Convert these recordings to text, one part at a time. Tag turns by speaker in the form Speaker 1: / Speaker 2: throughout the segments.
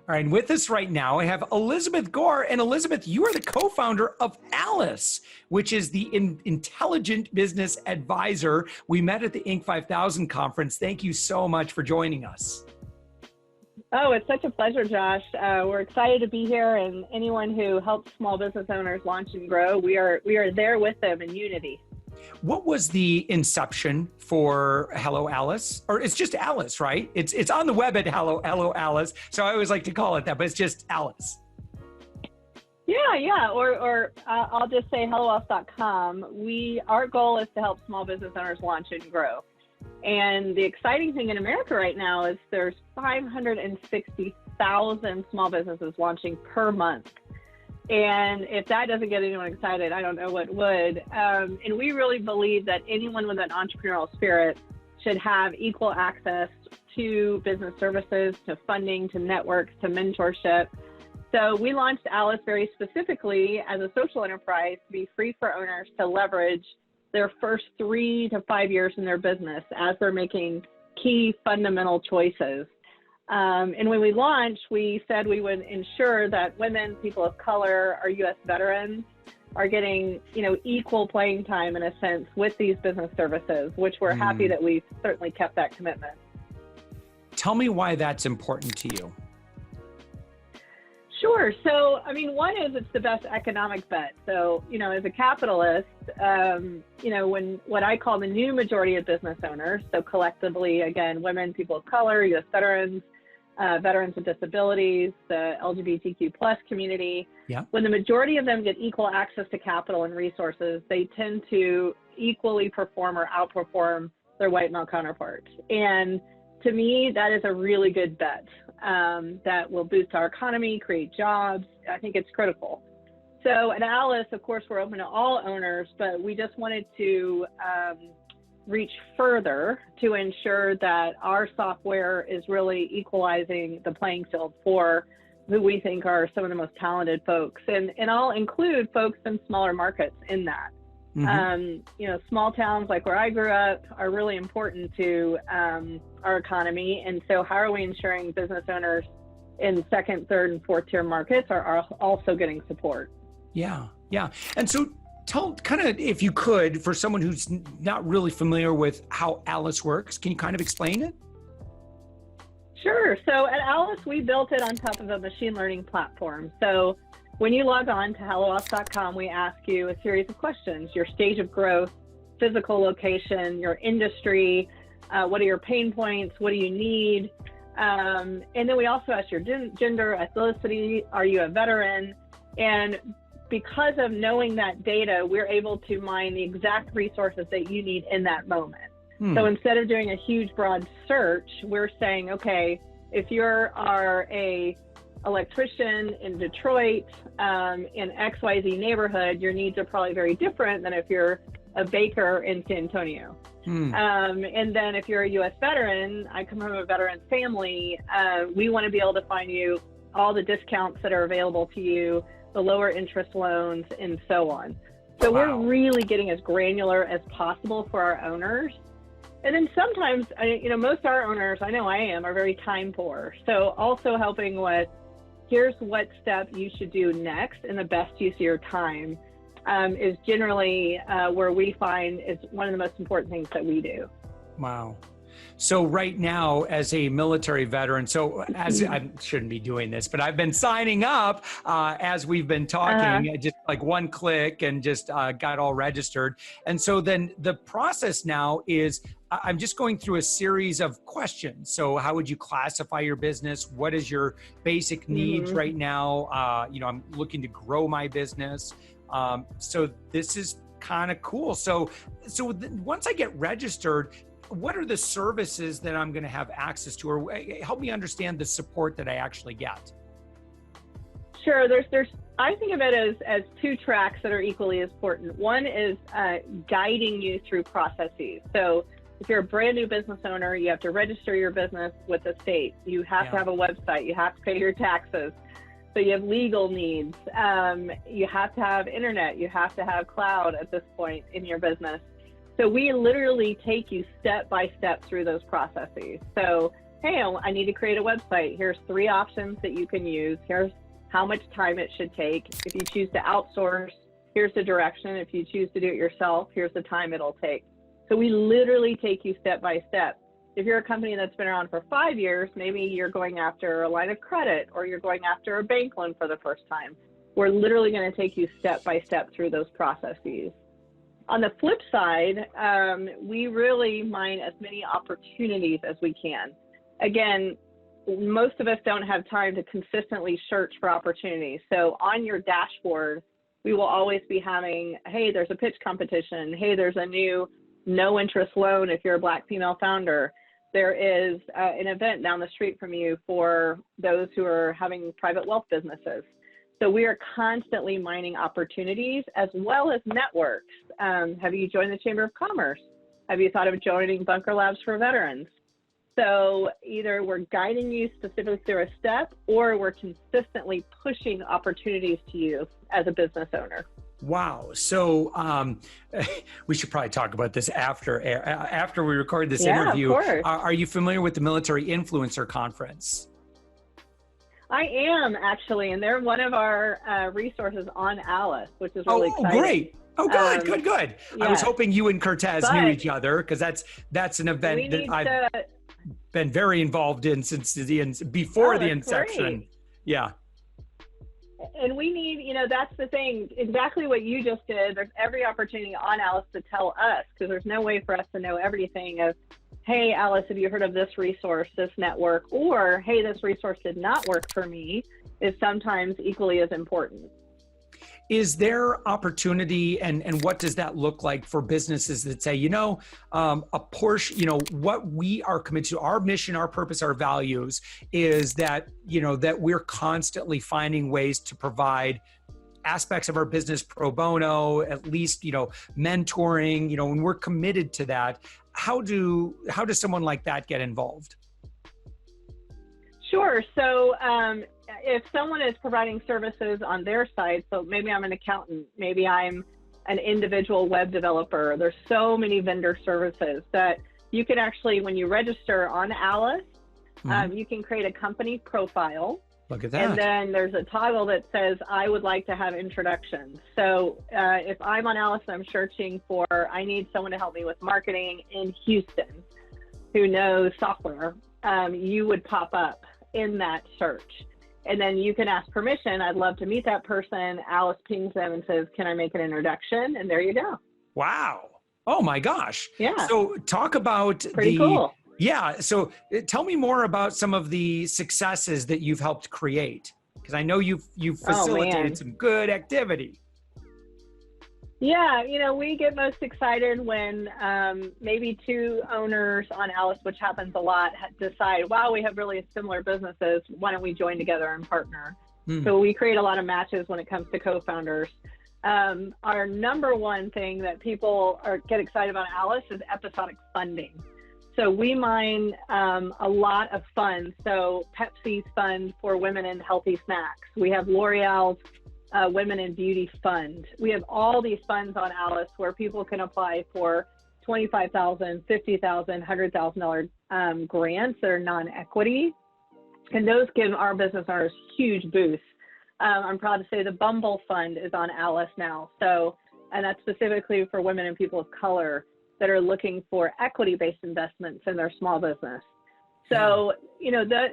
Speaker 1: All right, and with us right now, I have Elizabeth Gore. And Elizabeth, you are the co-founder of Alice, which is the intelligent business advisor. We met at the Inc. 5000 conference. Thank you so much for joining us.
Speaker 2: Oh, it's such a pleasure, Josh. We're excited to be here, and anyone who helps small business owners launch and grow, we are there with them in unity.
Speaker 1: What was the inception for Hello Alice? Or it's just Alice, right? It's on the web at Hello Alice. So I always like to call it that, but it's just Alice.
Speaker 2: Yeah. Or I'll just say helloalice.com. Our goal is to help small business owners launch and grow. And the exciting thing in America right now is there's 560,000 small businesses launching per month. And if that doesn't get anyone excited, I don't know what would. And we really believe that anyone with an entrepreneurial spirit should have equal access to business services, to funding, to networks, to mentorship. So we launched Alice very specifically as a social enterprise to be free for owners to leverage their first 3 to 5 years in their business as they're making key fundamental choices. And when we launched, we said we would ensure that women, people of color, our U.S. veterans are getting, equal playing time in a sense with these business services, which we're happy that we've certainly kept that commitment.
Speaker 1: Tell me why that's important to you.
Speaker 2: Sure. So, one is it's the best economic bet. So, as a capitalist, when what I call the new majority of business owners, so collectively, again, women, people of color, U.S. veterans, veterans with disabilities, the LGBTQ plus community, when the majority of them get equal access to capital and resources, they tend to equally perform or outperform their white male counterparts. And to me, that is a really good bet that will boost our economy, create jobs. I think it's critical. So at Alice, of course, we're open to all owners, but we just wanted to reach further to ensure that our software is really equalizing the playing field for who we think are some of the most talented folks. And I'll include folks in smaller markets in that. Small towns like where I grew up are really important to our economy. And so how are we ensuring business owners in second, third, and fourth tier markets are also getting support? Yeah.
Speaker 1: And so tell kind of, if you could, for someone who's not really familiar with how Alice works, can you kind of explain it?
Speaker 2: Sure. So at Alice, we built it on top of a machine learning platform. So when you log on to helloalice.com, we ask you a series of questions: your stage of growth, physical location, your industry, what are your pain points, what do you need? And then we also ask your gender, ethnicity, are you a veteran? And because of knowing that data, we're able to mine the exact resources that you need in that moment. So instead of doing a huge broad search, we're saying, okay, if you are a electrician in Detroit, in XYZ neighborhood, your needs are probably very different than if you're a baker in San Antonio. And then if you're a U.S. veteran, I come from a veteran family, we want to be able to find you all the discounts that are available to you, the lower interest loans, and so on. So we're really getting as granular as possible for our owners. And then sometimes, most of our owners, I know I am, are very time poor. So also helping with, here's what step you should do next and the best use of your time is generally where we find is one of the most important things that we do.
Speaker 1: Wow. So right now, as a military veteran, I shouldn't be doing this, but I've been signing up as we've been talking, just like one click and just got all registered. And so then the process now is I'm just going through a series of questions. So how would you classify your business? What is your basic needs right now? I'm looking to grow my business. So this is kind of cool. So once I get registered, what are the services that I'm going to have access to, or help me understand the support that I actually get?
Speaker 2: Sure. I think of it as two tracks that are equally as important. One is guiding you through processes. So if you're a brand new business owner, you have to register your business with the state. You have to have a website. You have to pay your taxes. So you have legal needs. You have to have internet. You have to have cloud at this point in your business. So we literally take you step by step through those processes. So hey, I need to create a website. Here's 3 options that you can use. Here's how much time it should take. If you choose to outsource, here's the direction. If you choose to do it yourself, here's the time it'll take. So we literally take you step by step. If you're a company that's been around for 5 years, maybe you're going after a line of credit or you're going after a bank loan for the first time. We're literally going to take you step by step through those processes. On the flip side, we really mine as many opportunities as we can. Again, most of us don't have time to consistently search for opportunities. So on your dashboard, we will always be having, hey, there's a pitch competition. Hey, there's a new no interest loan if you're a Black female founder. There is an event down the street from you for those who are having private wealth businesses. So we are constantly mining opportunities as well as networks. Have you joined the Chamber of Commerce? Have you thought of joining Bunker Labs for Veterans? So either we're guiding you specifically through a step, or we're consistently pushing opportunities to you as a business owner.
Speaker 1: Wow. So we should probably talk about this after we record this interview.
Speaker 2: Of course.
Speaker 1: Are you familiar with the Military Influencer Conference?
Speaker 2: I am, actually, and they're one of our resources on Alice, which is really exciting.
Speaker 1: Oh, great. Oh, good.
Speaker 2: Yeah.
Speaker 1: I was hoping you and Cortez knew each other, because that's an event that I've been very involved in since before the inception.
Speaker 2: Great.
Speaker 1: Yeah.
Speaker 2: And we need, that's the thing, exactly what you just did. There's every opportunity on Alice to tell us, because there's no way for us to know everything of, hey, Alice, have you heard of this resource, this network? Or, hey, this resource did not work for me, is sometimes equally as important.
Speaker 1: Is there opportunity, and what does that look like for businesses that say, a portion, what we are committed to, our mission, our purpose, our values is that, that we're constantly finding ways to provide aspects of our business pro bono, at least, mentoring, and we're committed to that. How does someone like that get involved?
Speaker 2: Sure. So if someone is providing services on their side, so maybe I'm an accountant, maybe I'm an individual web developer, there's so many vendor services that you can actually, when you register on Alice, you can create a company profile.
Speaker 1: Look at that.
Speaker 2: And then there's a toggle that says, I would like to have introductions. So if I'm on Alice and I'm searching for, I need someone to help me with marketing in Houston who knows software, you would pop up in that search. And then you can ask permission. I'd love to meet that person. Alice pings them and says, can I make an introduction? And there you go.
Speaker 1: Wow. Oh my gosh.
Speaker 2: Yeah.
Speaker 1: So talk about
Speaker 2: Pretty cool.
Speaker 1: Yeah. So tell me more about some of the successes that you've helped create, because I know you've facilitated some good activity.
Speaker 2: Yeah, we get most excited when maybe 2 owners on Alice, which happens a lot, decide, wow, we have really similar businesses. Why don't we join together and partner? So we create a lot of matches when it comes to co-founders. Our number one thing that people get excited about Alice is episodic funding. So we mine a lot of funds. So Pepsi's fund for women in healthy snacks. We have L'Oreal's Women in Beauty Fund. We have all these funds on Alice where people can apply for $25,000, $50,000, $100,000 grants that are non-equity. And those give our business owners huge boosts. I'm proud to say the Bumble Fund is on Alice now. So, and that's specifically for women and people of color that are looking for equity-based investments in their small business. So,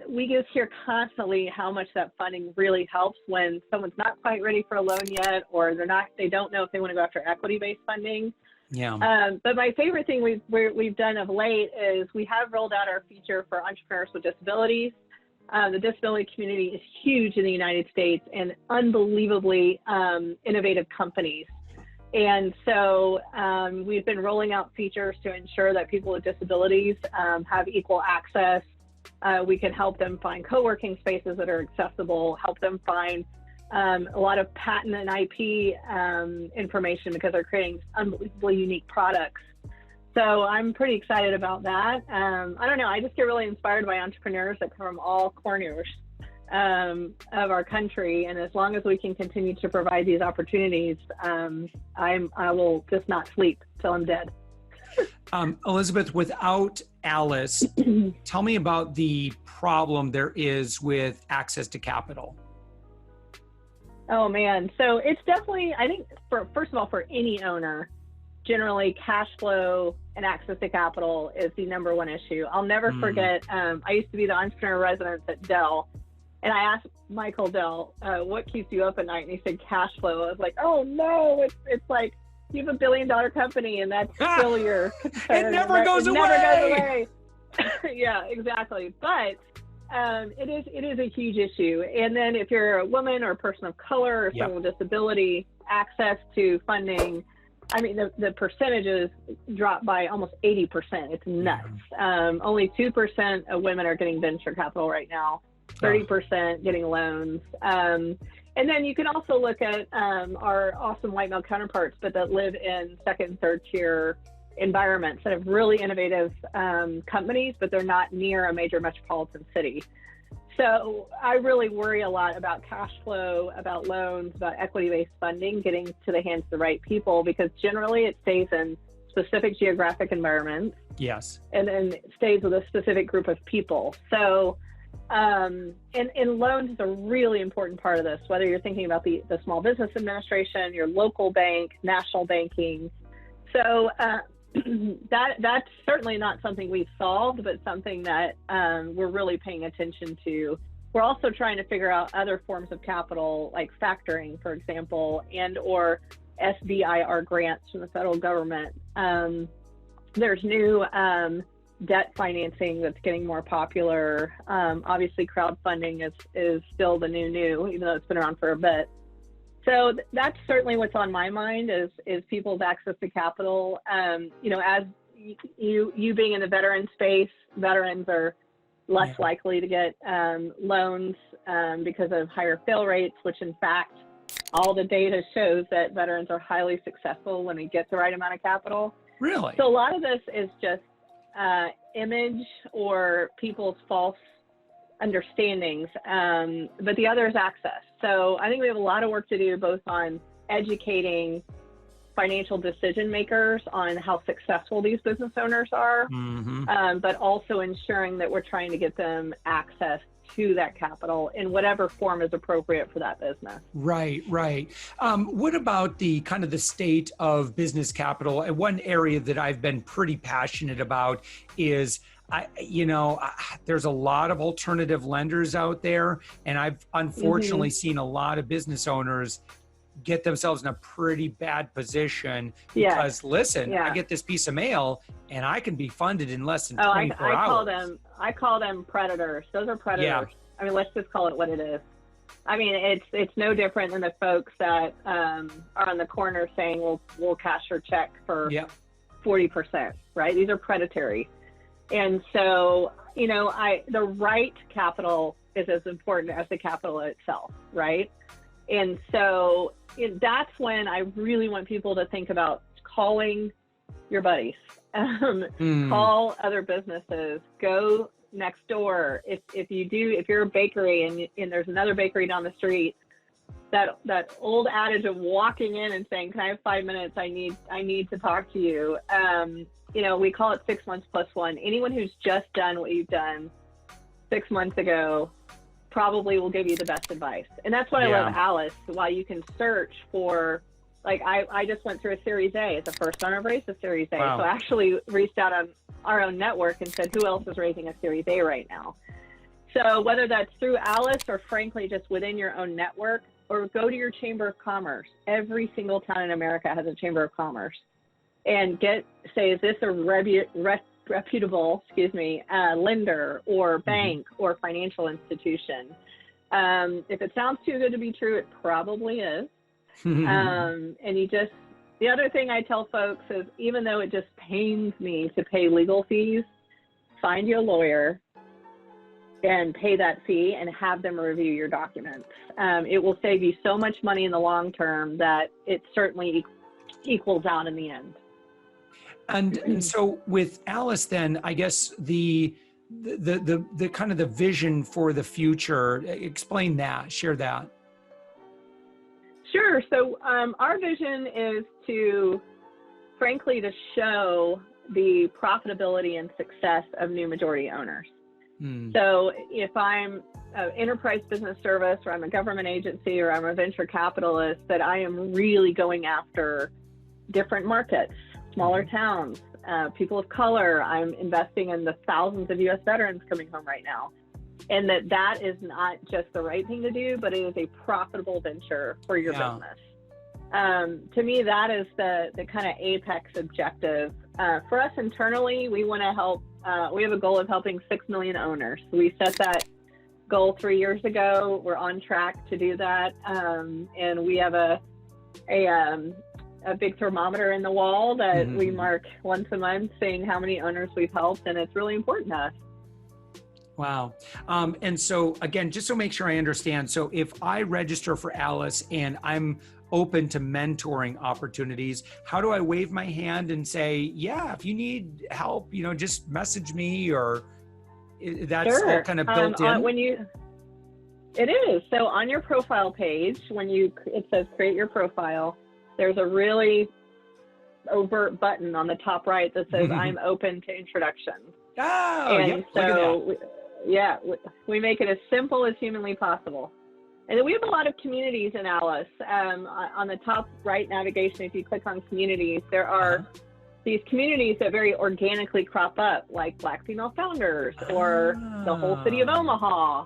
Speaker 2: we just hear constantly how much that funding really helps when someone's not quite ready for a loan yet, or they don't know if they want to go after equity-based funding.
Speaker 1: Yeah.
Speaker 2: But my favorite thing we've done of late is we have rolled out our feature for entrepreneurs with disabilities. The disability community is huge in the United States and unbelievably innovative companies. And so we've been rolling out features to ensure that people with disabilities have equal access. We can help them find co-working spaces that are accessible, help them find a lot of patent and IP information because they're creating unbelievably unique products. So I'm pretty excited about that. I don't know, I just get really inspired by entrepreneurs that come from all corners of our country, and as long as we can continue to provide these opportunities, I will just not sleep till I'm dead.
Speaker 1: Elizabeth, without Alice, tell me about the problem there is with access to capital.
Speaker 2: Oh man, so it's definitely, I think, first of all, for any owner, generally cash flow and access to capital is the number one issue. I'll never forget, I used to be the entrepreneur resident at Dell, and I asked Michael Dell, what keeps you up at night? And he said, cash flow. I was like, oh no, it's like, you have $1 billion company and that's still your concern.
Speaker 1: It never goes away.
Speaker 2: Never goes away. Yeah, exactly. But it is a huge issue. And then if you're a woman or a person of color or someone with disability, access to funding, I mean, the percentages drop by almost 80%. It's nuts. Only 2% of women are getting venture capital right now, 30% getting loans. And then you can also look at our awesome white male counterparts, but that live in second and third tier environments that have really innovative companies, but they're not near a major metropolitan city. So I really worry a lot about cash flow, about loans, about equity-based funding, getting to the hands of the right people, because generally it stays in specific geographic environments.
Speaker 1: Yes.
Speaker 2: And then stays with a specific group of people. So, and loans is a really important part of this, whether you're thinking about the Small Business Administration, your local bank, national banking. So that's certainly not something we've solved, but something that we're really paying attention to. We're also trying to figure out other forms of capital, like factoring, for example, and or SBIR grants from the federal government. There's new debt financing that's getting more popular. Obviously, crowdfunding is still the new, even though it's been around for a bit. So that's certainly what's on my mind is people's access to capital. You know, as you being in the veteran space, veterans are less likely to get loans because of higher fail rates, which in fact, all the data shows that veterans are highly successful when they get the right amount of capital.
Speaker 1: Really?
Speaker 2: So a lot of this is just image or people's false understandings, but the other is access. So I think we have a lot of work to do both on educating financial decision makers on how successful these business owners are, but also ensuring that we're trying to get them access to that capital in whatever form is appropriate for that business.
Speaker 1: Right, right. What about the kind of the state of business capital? And one area that I've been pretty passionate about is there's a lot of alternative lenders out there, and I've unfortunately seen a lot of business owners get themselves in a pretty bad position because I get this piece of mail and I can be funded in less than 24 hours.
Speaker 2: I call them predators. Those are predators. Yeah. I mean, let's just call it what it is. I mean, it's no different than the folks that are on the corner saying, we'll cash your check for 40%, right? These are predatory. And so, the right capital is as important as the capital itself, right? And so that's when I really want people to think about calling your buddies, call other businesses, go next door. If you're a bakery and there's another bakery down the street, that old adage of walking in and saying, can I have 5 minutes? I need to talk to you. We call it 6 months plus one. Anyone who's just done what you've done 6 months ago probably will give you the best advice. And that's what I love Alice, while you can search for, like, I just went through a Series A. It's the first time I've raised a Series A. Wow. So I actually reached out on our own network and said, who else is raising a Series A right now? So whether that's through Alice or frankly just within your own network, or go to your Chamber of Commerce. Every single town in America has a Chamber of Commerce. And say, is this a reputable, lender or bank or financial institution? If it sounds too good to be true, it probably is. And the other thing I tell folks is, even though it just pains me to pay legal fees, find you a lawyer and pay that fee and have them review your documents. It will save you so much money in the long term that it certainly equals out in the end.
Speaker 1: And so with Alice, then, I guess the kind of the vision for the future, explain that, share that.
Speaker 2: Sure. So our vision is to, frankly, to show the profitability and success of new majority owners.
Speaker 1: Mm.
Speaker 2: So if I'm an enterprise business service, or I'm a government agency, or I'm a venture capitalist, that I am really going after different markets, smaller towns, people of color. I'm investing in the thousands of U.S. veterans coming home right now. And that is not just the right thing to do, but it is a profitable venture for your business. To me, that is the kind of apex objective. For us internally, we want to help, we have a goal of helping 6 million owners. We set that goal 3 years ago. We're on track to do that. And we have a big thermometer in the wall that we mark once a month, saying how many owners we've helped. And it's really important to us.
Speaker 1: Wow. And so again, just to make sure I understand, so if I register for Alice and I'm open to mentoring opportunities, how do I wave my hand and say, yeah, if you need help, just message me, or that's all kind of built in?
Speaker 2: It is. So on your profile page, it says create your profile, there's a really overt button on the top right that says I'm open to introductions.
Speaker 1: Oh,
Speaker 2: and so we make it as simple as humanly possible. And then we have a lot of communities in Alice. On the top right navigation, if you click on communities, there are these communities that very organically crop up, like Black female founders or the whole city of Omaha.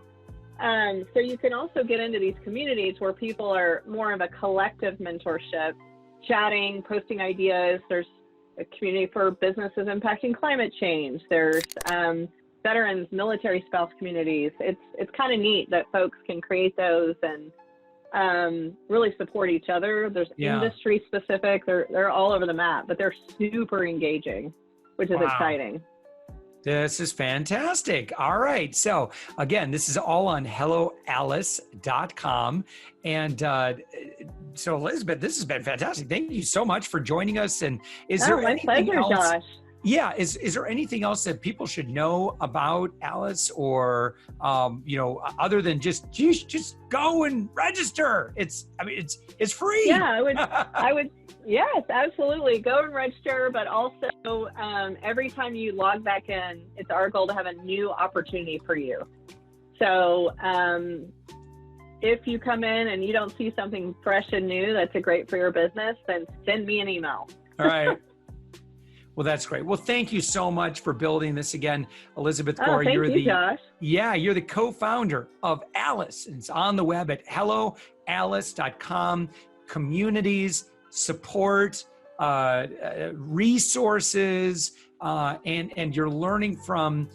Speaker 2: So you can also get into these communities where people are more of a collective mentorship, chatting, posting ideas. There's a community for businesses impacting climate change. There's veterans, military spouse communities. It's kind of neat that folks can create those and really support each other. There's industry specific. They're all over the map, but they're super engaging, which is exciting.
Speaker 1: This is fantastic. All right. So again, this is all on helloalice.com. And so Elizabeth, this has been fantastic. Thank you so much for joining us. And is there anything else? Josh. Yeah. Is there anything else that people should know about Alice, or, other than just go and register? It's free.
Speaker 2: Yeah, I would, yes, absolutely. Go and register, but also every time you log back in, it's our goal to have a new opportunity for you. So if you come in and you don't see something fresh and new that's great for your business, then send me an email.
Speaker 1: All right. Well, that's great. Well, thank you so much for building this again, Elizabeth Gore.
Speaker 2: Thank you, Josh.
Speaker 1: Yeah, you're the co-founder of Alice. It's on the web at helloalice.com. Communities, support, resources, and you're learning from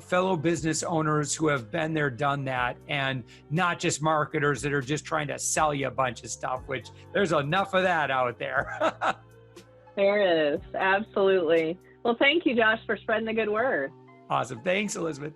Speaker 1: fellow business owners who have been there, done that, and not just marketers that are just trying to sell you a bunch of stuff, which there's enough of that out there.
Speaker 2: There is. Absolutely. Well, thank you, Josh, for spreading the good word.
Speaker 1: Awesome. Thanks, Elizabeth.